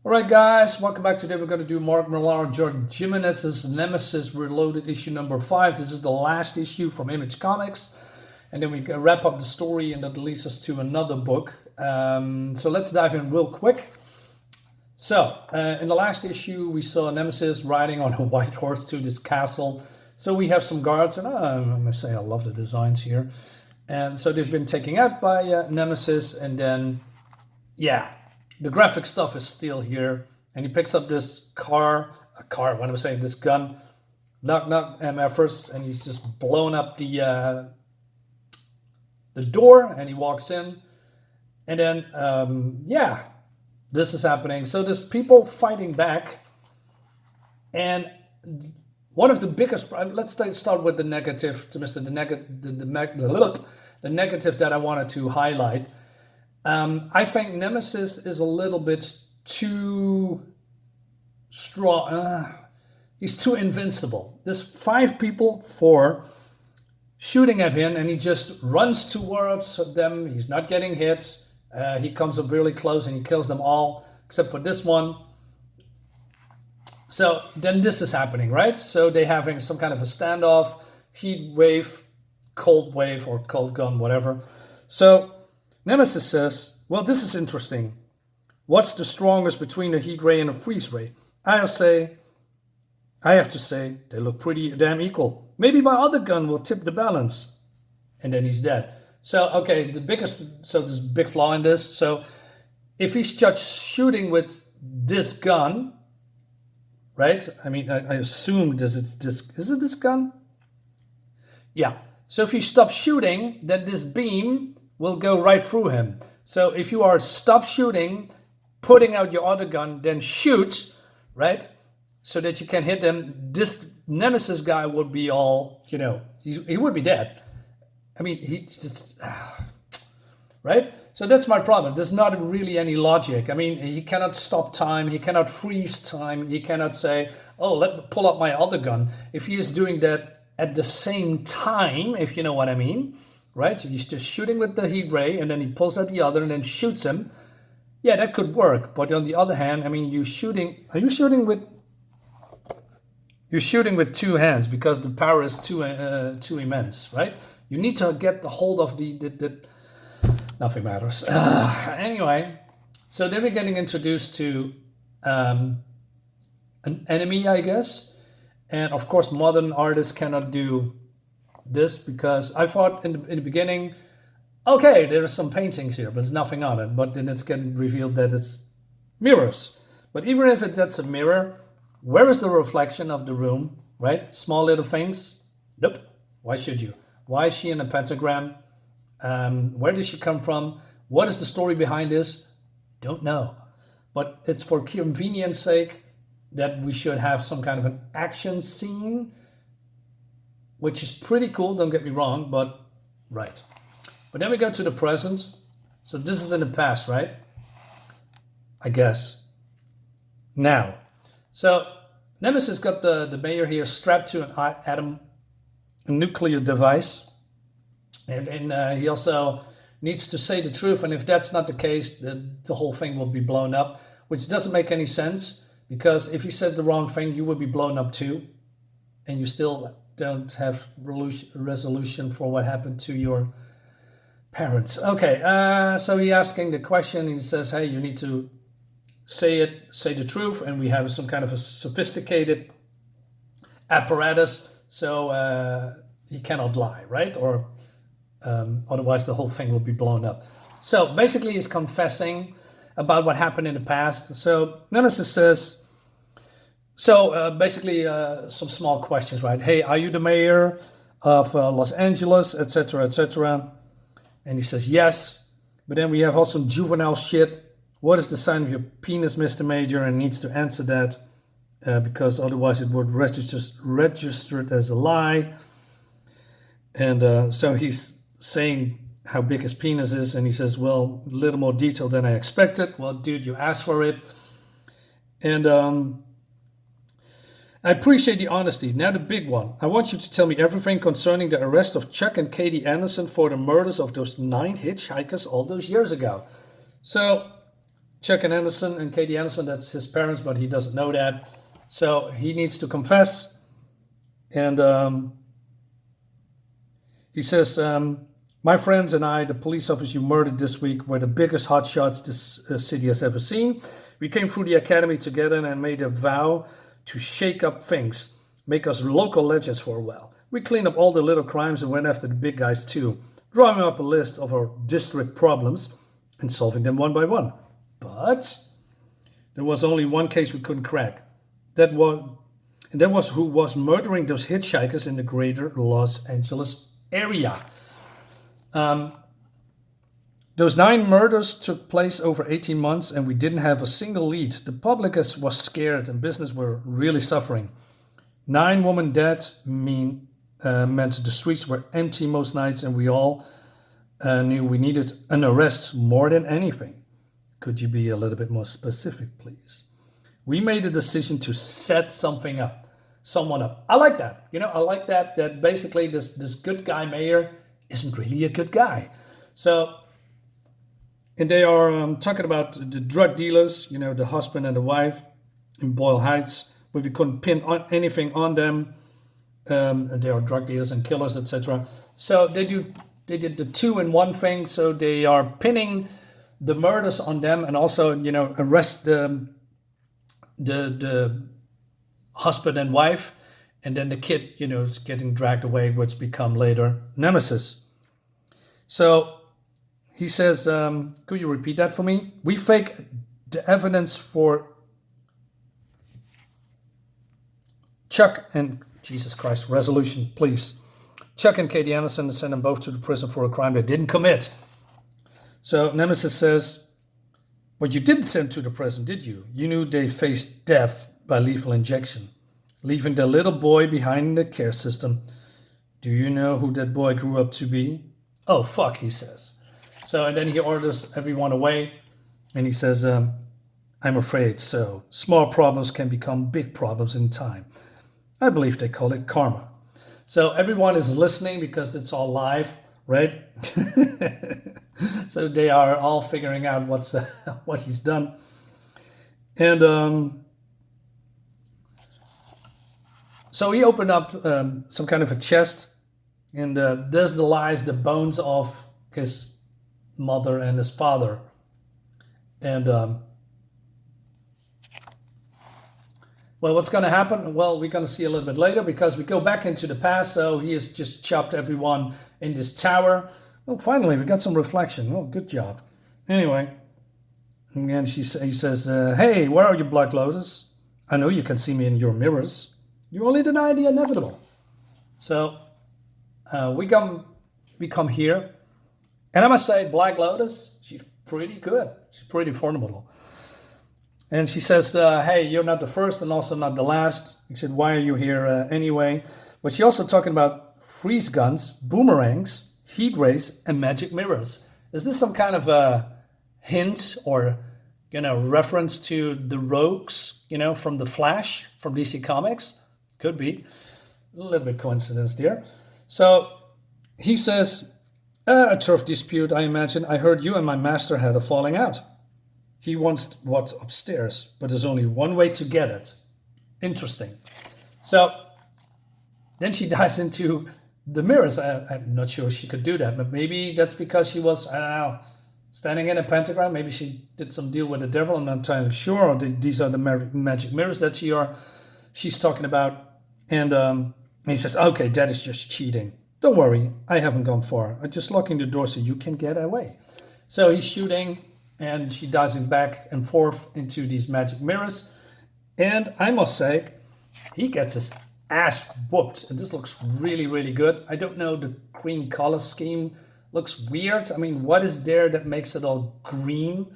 Alright guys, welcome back. Today we're going to do Mark Millar and Jorge Jimenez's Nemesis Reloaded issue number 5. This is the last issue from Image Comics. And then we can wrap up the story and that leads us to another book. So let's dive in real quick. So, in the last issue we saw Nemesis riding on a white horse to this castle. So we have some guards, and I must say I love the designs here. And so they've been taken out by Nemesis, and then, yeah, the graphic stuff is still here. And he picks up this this gun, knock MFers, and he's just blown up the door, and he walks in. And then, yeah, this is happening. So there's people fighting back, and one of the biggest, let's start with the negative, the negative that I wanted to highlight. I think Nemesis is a little bit too strong. He's too invincible. There's 5 people, 4, shooting at him, and he just runs towards them. He's not getting hit. He comes up really close and he kills them all, except for this one. So then this is happening, right? So they're having some kind of a standoff, heat wave, cold wave, or cold gun, whatever. So Nemesis says, well, this is interesting. What's the strongest between a heat ray and a freeze ray? I have to say, they look pretty damn equal. Maybe my other gun will tip the balance. And then he's dead. So, okay, there's a big flaw in this. So if he's just shooting with this gun, right? I mean, I assume is it this gun? Yeah. So if you stop shooting, then this beam will go right through him. So if you are stop shooting, putting out your other gun, then shoot, right? So that you can hit them. This Nemesis guy would be all, he would be dead. I mean, he just, right? So that's my problem. There's not really any logic. I mean, he cannot stop time. He cannot freeze time. He cannot say, oh, let me pull up my other gun. If he is doing that at the same time, if you know what I mean, right? So he's just shooting with the heat ray, and then he pulls out the other and then shoots him. Yeah, that could work. But on the other hand, I mean, you're shooting with 2 hands because the power is too immense, right? You need to get the hold of the nothing matters. Anyway, so then we're getting introduced to an enemy, I guess. And of course, modern artists cannot do this because I thought in the beginning, okay, there are some paintings here, but there's nothing on it. But then it's getting revealed that it's mirrors. But even if that's a mirror, where is the reflection of the room, right? Small little things? Nope. Why should you? Why is she in a pentagram? Where did she come from? What is the story behind this? Don't know. But it's for convenience sake that we should have some kind of an action scene, which is pretty cool, don't get me wrong, but right. But then we go to the present. So this is in the past, right? I guess. Now, so Nemesis got the mayor here strapped to a nuclear device. And he also needs to say the truth. And if that's not the case, the whole thing will be blown up, which doesn't make any sense. Because if he said the wrong thing, you would be blown up too. And you still don't have resolution for what happened to your parents. Okay, so he's asking the question. He says, hey, you need to say the truth. And we have some kind of a sophisticated apparatus. So he cannot lie, right? Or otherwise the whole thing will be blown up. So basically he's confessing about what happened in the past. So Nemesis says, basically some small questions, right? Hey, are you the mayor of Los Angeles, etc., etc.? And he says, yes. But then we have also some juvenile shit. What is the sign of your penis, Mr. Major? And needs to answer that because otherwise it would register it as a lie. And so he's saying how big his penis is, and he says, well, a little more detail than I expected. Well, dude, you asked for it. And I appreciate the honesty. Now the big one. I want you to tell me everything concerning the arrest of Chuck and Katie Anderson for the murders of those 9 hitchhikers all those years ago. So Chuck and Anderson and Katie Anderson, that's his parents, but he doesn't know that. So he needs to confess. And he says, my friends and I, the police officers you murdered this week, were the biggest hotshots this city has ever seen. We came through the academy together and made a vow to shake up things, make us local legends for a while. We cleaned up all the little crimes and went after the big guys too, drawing up a list of our district problems and solving them one by one. But there was only one case we couldn't crack. That was who was murdering those hitchhikers in the greater Los Angeles area. Those 9 murders took place over 18 months and we didn't have a single lead. The public was scared and business were really suffering. 9 women dead meant the streets were empty most nights and we all knew we needed an arrest more than anything. Could you be a little bit more specific, please? We made a decision to set someone up. I like that. I like that basically this good guy mayor isn't really a good guy. So, and they are talking about the drug dealers, the husband and the wife in Boyle Heights, but we couldn't pin anything on them. They are drug dealers and killers, etc. So they did the 2-in-1 thing. So they are pinning the murders on them and also, arrest the husband and wife, and then the kid, is getting dragged away, which become later Nemesis. So he says, could you repeat that for me? We fake the evidence for Chuck and, Jesus Christ, resolution, please. Chuck and Katie Anderson, send them both to the prison for a crime they didn't commit. So Nemesis says, but you didn't send to the prison, did you? You knew they faced death by lethal injection, leaving their little boy behind in the care system. Do you know who that boy grew up to be? Oh, fuck, he says. So, and then he orders everyone away, and he says, I'm afraid so. Small problems can become big problems in time. I believe they call it karma. So everyone is listening because it's all live, right? So they are all figuring out what he's done. And so he opened up some kind of a chest, and there's lies the bones of his mother and his father. And well, what's going to happen? Well, we're going to see a little bit later because we go back into the past. So he has just chopped everyone in this tower. Well, finally, we got some reflection. Oh, good job. Anyway, and then he says, hey, where are you, Black Lotus? I know you can see me in your mirrors. You only deny the inevitable. So we come here. And I must say, Black Lotus, she's pretty good. She's pretty formidable. And she says, hey, you're not the first and also not the last. He said, why are you here anyway? But she's also talking about freeze guns, boomerangs, heat rays, and magic mirrors. Is this some kind of a hint or, reference to the Rogues, from The Flash, from DC Comics? Could be. A little bit coincidence there. So he says, a turf dispute, I imagine. I heard you and my master had a falling out. He wants what's upstairs, but there's only one way to get it. Interesting. So then she dives into the mirrors. I'm not sure she could do that, but maybe that's because she was, standing in a pentagram. Maybe she did some deal with the devil. I'm not entirely sure. Or these are the magic mirrors that she's talking about. And he says, okay, that is just cheating. Don't worry, I haven't gone far. I'm just locking the door so you can get away. So he's shooting, and she diving back and forth into these magic mirrors. And I must say, he gets his ass whooped. And this looks really, really good. I don't know, the green color scheme looks weird. I mean, what is there that makes it all green?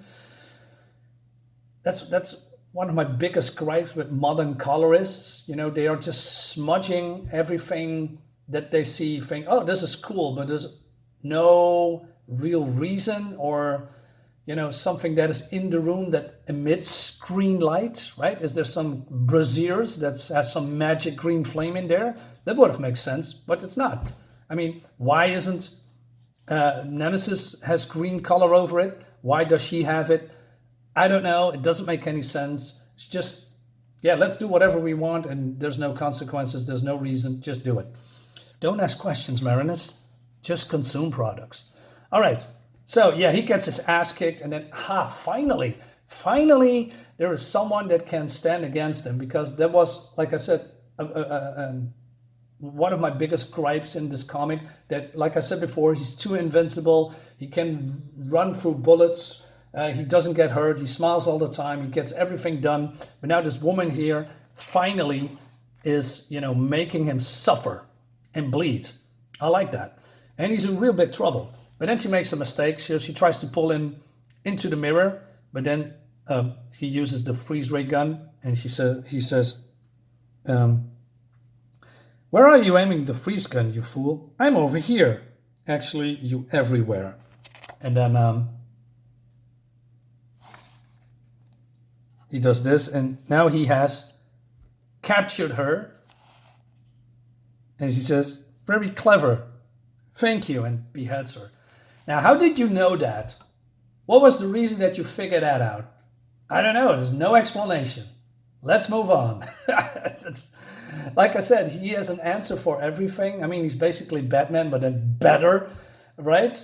That's one of my biggest gripes with modern colorists. They are just smudging everything that they see, think, oh, this is cool, but there's no real reason or something that is in the room that emits green light, right? Is there some braziers that has some magic green flame in there? That would have made sense, but it's not. I mean, why isn't Nemesis has green color over it? Why does she have it? I don't know. It doesn't make any sense. It's just, yeah, let's do whatever we want and there's no consequences. There's no reason. Just do it. Don't ask questions, Marinus. Just consume products. All right. So, yeah, he gets his ass kicked and then, finally, there is someone that can stand against him, because that was, like I said, one of my biggest gripes in this comic, that, like I said before, he's too invincible. He can run through bullets. He doesn't get hurt. He smiles all the time. He gets everything done. But now this woman here finally is, making him suffer and bleed. I like that. And he's in real big trouble. But then she makes a mistake. She tries to pull him into the mirror, but then he uses the freeze ray gun, and he says, where are you aiming the freeze gun, you fool? I'm over here. Actually, you everywhere. And then he does this, and now he has captured her. And she says, very clever. Thank you, and beheads her. Now, how did you know that? What was the reason that you figured that out? I don't know. There's no explanation. Let's move on. Like I said, he has an answer for everything. I mean, he's basically Batman, but then better, right?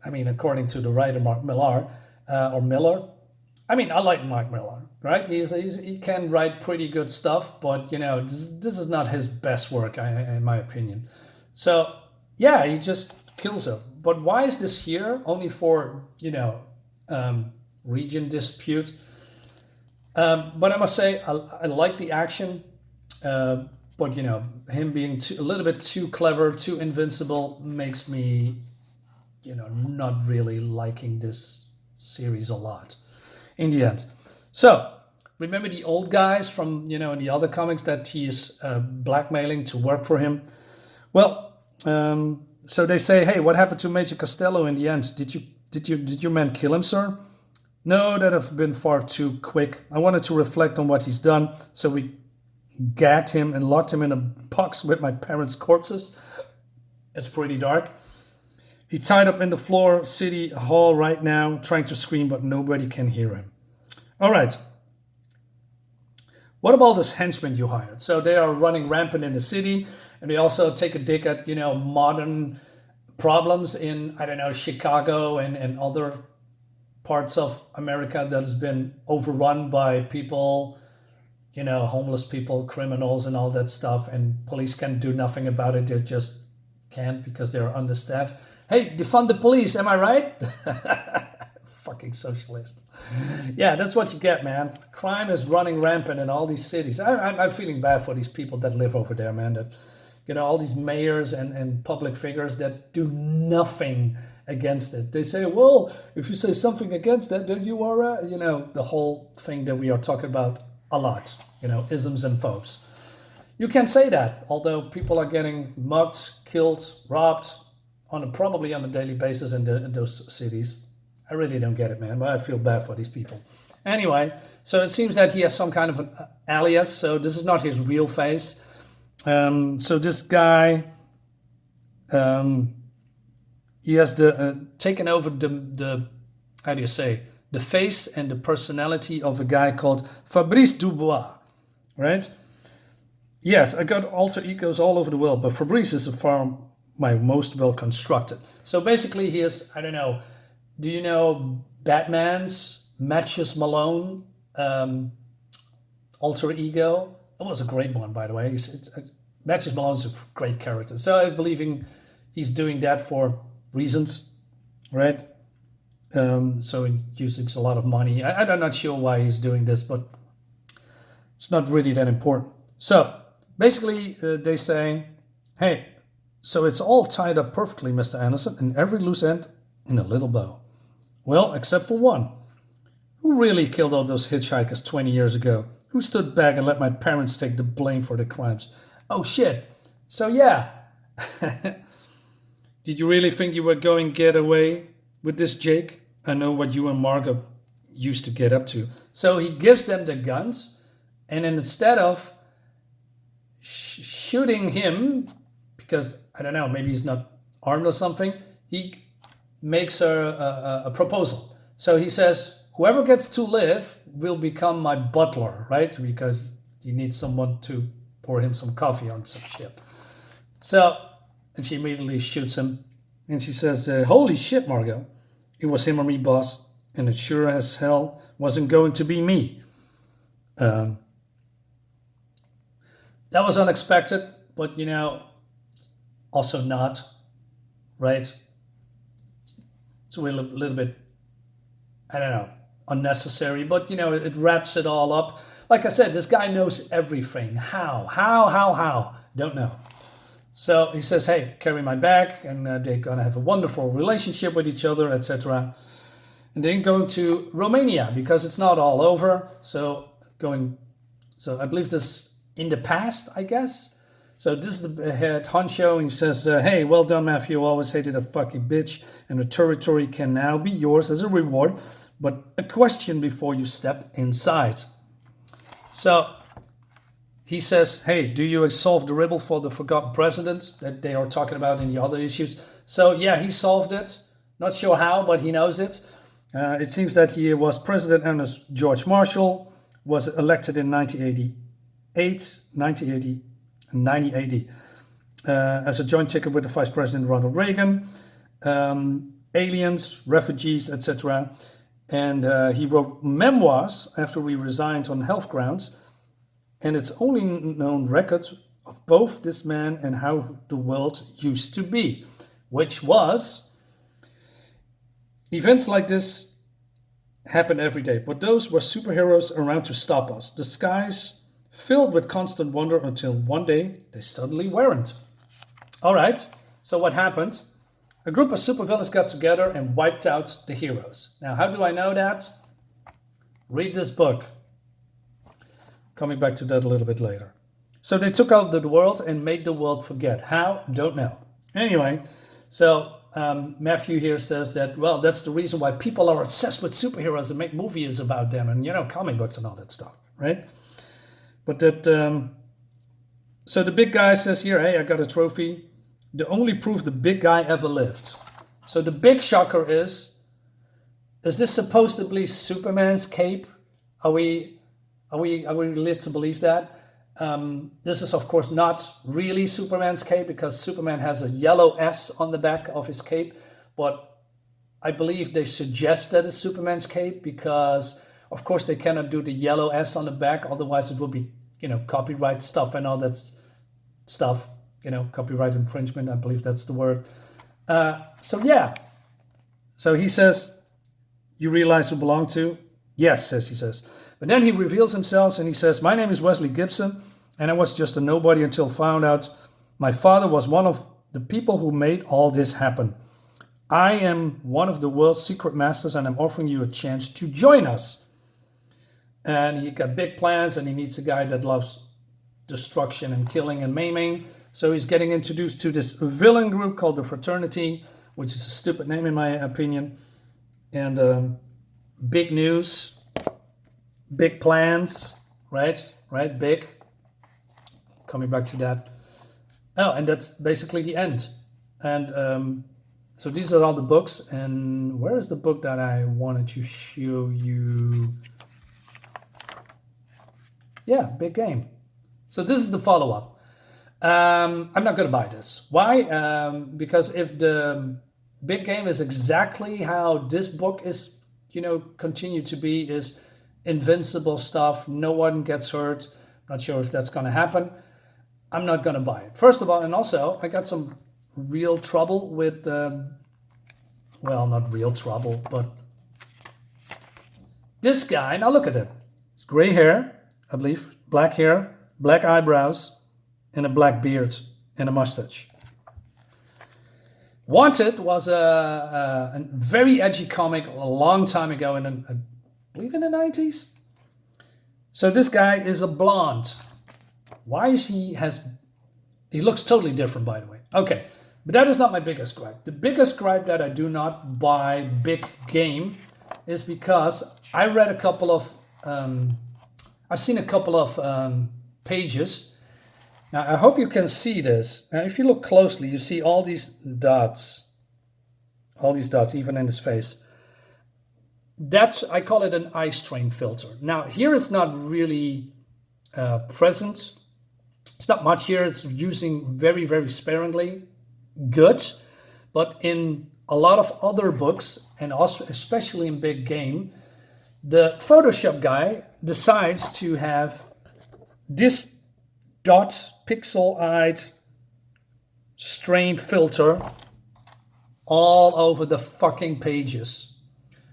According to the writer Mark Millar, or Miller. I mean, I like Mark Millar, right? He can write pretty good stuff, but, this is not his best work, in my opinion. So, yeah, he just kills her. But why is this here? Only for, region dispute. But I must say, I like the action. But, him being a little bit too clever, too invincible makes me, not really liking this series a lot in the end. So, remember the old guys from, in the other comics that he is blackmailing to work for him? Well, so they say, hey, what happened to Major Costello in the end? Did your man kill him, sir? No, that'd have been far too quick. I wanted to reflect on what he's done, so we gagged him and locked him in a box with my parents' corpses. It's pretty dark. He's tied up in the floor city hall right now, trying to scream, but nobody can hear him. All right. What about this henchman you hired? So they are running rampant in the city, and they also take a dig at, modern problems in, Chicago and other parts of America that has been overrun by people, homeless people, criminals and all that stuff, and police can do nothing about it. They just can't because they're understaffed. Hey, defund the police, am I right? Fucking socialist. Yeah, that's what you get, man. Crime is running rampant in all these cities. I'm feeling bad for these people that live over there, man. That, all these mayors and public figures that do nothing against it. They say, well, if you say something against that, then you are, the whole thing that we are talking about a lot, isms and phobes. You can say that, although people are getting mugged, killed, robbed probably on a daily basis in those cities. I really don't get it, man, but I feel bad for these people. Anyway, so it seems that he has some kind of an alias, so this is not his real face. So this guy, he has taken over the how do you say, the face and the personality of a guy called Fabrice Dubois, right? Yes, I got alter egos all over the world, but Fabrice is far my most well constructed. So basically he is, do you know Batman's Matches Malone alter ego? That was a great one, by the way. Matches Malone's a great character. So I believe he's doing that for reasons, right? So he uses a lot of money. I'm not sure why he's doing this, but it's not really that important. So basically they say, hey, so it's all tied up perfectly, Mr. Anderson, and every loose end in a little bow. Well, except for one. Who really killed all those hitchhikers 20 years ago? Who stood back and let my parents take the blame for the crimes? Oh, shit. So, yeah. Did you really think you were going to get away with this, Jake? I know what you and Margo used to get up to. So he gives them the guns, and then instead of shooting him, because, maybe he's not armed or something, he makes her a proposal. So he says, whoever gets to live will become my butler, right? Because he needs someone to pour him some coffee or some shit. So, and she immediately shoots him. And she says, holy shit, Margot. It was him or me, boss. And it sure as hell wasn't going to be me. That was unexpected, but, also not, right? It's a little bit, I don't know, unnecessary, but, it wraps it all up. Like I said, this guy knows everything. How? Don't know. So he says, hey, carry my bag, and they're going to have a wonderful relationship with each other, etc. And then going to Romania, because it's not all over. So I believe this in the past, I guess. So this is the head honcho, and he says, hey, well done, Matthew. Always hated a fucking bitch, and the territory can now be yours as a reward. But a question before you step inside. So he says, hey, do you solve the riddle for the forgotten president that they are talking about in the other issues? So yeah, he solved it. Not sure how, but he knows it. It seems that he was president known as George Marshall, was elected in 1980, as a joint ticket with the Vice President Ronald Reagan, aliens, refugees, etc. And he wrote memoirs after we resigned on health grounds. And it's only known record of both this man and how the world used to be, which was events like this happen every day. But those were superheroes around to stop us. The skies filled with constant wonder until one day they suddenly weren't. All right, so what happened? A group of supervillains got together and wiped out the heroes. Now, how do I know that? Read this book. Coming back to that a little bit later. So they took over the world and made the world forget. How? Don't know. Anyway, so Matthew here says that, well, that's the reason why people are obsessed with superheroes and make movies about them and, comic books and all that stuff, right? But that, so the big guy says here, hey, I got a trophy. The only proof the big guy ever lived. So the big shocker is this supposed to be Superman's cape? Are we led to believe that? This is, of course, not really Superman's cape, because Superman has a yellow S on the back of his cape. But I believe they suggest that it's Superman's cape because, of course, they cannot do the yellow S on the back. Otherwise, it will be, copyright stuff and all that stuff. Copyright infringement, I believe that's the word. So, yeah. So he says, you realize who belong to? Yes, he says. But then he reveals himself and he says, my name is Wesley Gibson, and I was just a nobody until found out my father was one of the people who made all this happen. I am one of the world's secret masters, and I'm offering you a chance to join us. And he got big plans, and he needs a guy that loves destruction and killing and maiming. So he's getting introduced to this villain group called the Fraternity, which is a stupid name in my opinion. And big news. Big plans, right? Big. Coming back to that. Oh, and that's basically the end. And so these are all the books. And where is the book that I wanted to show you? Yeah, Big Game. So this is the follow-up. I'm not going to buy this. Why? Because if the Big Game is exactly how this book is, continue to be, is invincible stuff, no one gets hurt. Not sure if that's going to happen. I'm not going to buy it. First of all, and also, I got some real trouble with, well, not real trouble, but this guy. Now look at it. It's gray hair, I believe, black hair, black eyebrows, and a black beard and a mustache. Wanted was a very edgy comic a long time ago, I believe in the 90s. So this guy is a blonde. Why is he looks totally different, by the way. Okay, but that is not my biggest gripe. The biggest gripe that I do not buy Big Game is because I read a couple of, I've seen a couple of pages. Now, I hope you can see this. Now, if you look closely, you see all these dots, even in his face. that's, I call it an eye strain filter. Now here is not really present. It's not much here. It's using very, very sparingly. Good. But in a lot of other books, and also especially in big game, the Photoshop guy decides to have this dot pixel-eyed strain filter all over the fucking pages.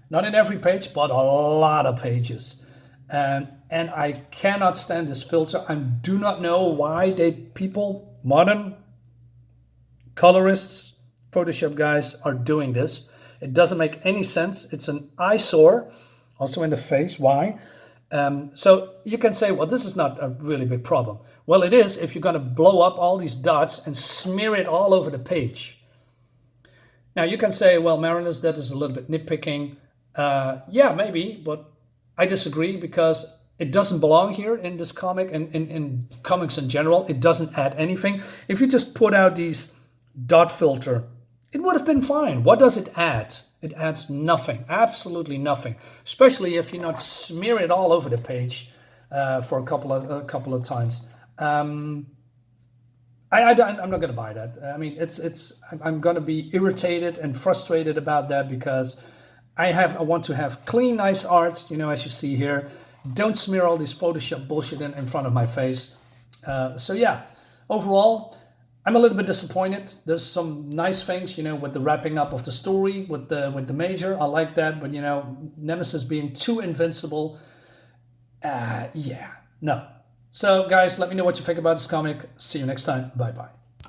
Not in every page, but a lot of pages. And I cannot stand this filter. I do not know why people, modern colorists, Photoshop guys, are doing this. It doesn't make any sense. It's an eyesore, also in the face. Why? So you can say, well, this is not a really big problem. Well, it is if you're going to blow up all these dots and smear it all over the page. Now, you can say, well, Marinus, that is a little bit nitpicking. Yeah, maybe, but I disagree because it doesn't belong here in this comic and in comics in general. It doesn't add anything. If you just put out these dot filter, it would have been fine. What does it add? It adds nothing, absolutely nothing, especially if you not smear it all over the page for a couple of times. I'm not going to buy that. I mean, I'm going to be irritated and frustrated about that because I want to have clean, nice art, as you see here. Don't smear all this Photoshop bullshit in front of my face. So yeah, overall, I'm a little bit disappointed. There's some nice things, with the wrapping up of the story, with the major. I like that, but Nemesis being too invincible, yeah, no. So guys, let me know what you think about this comic. See you next time. Bye bye.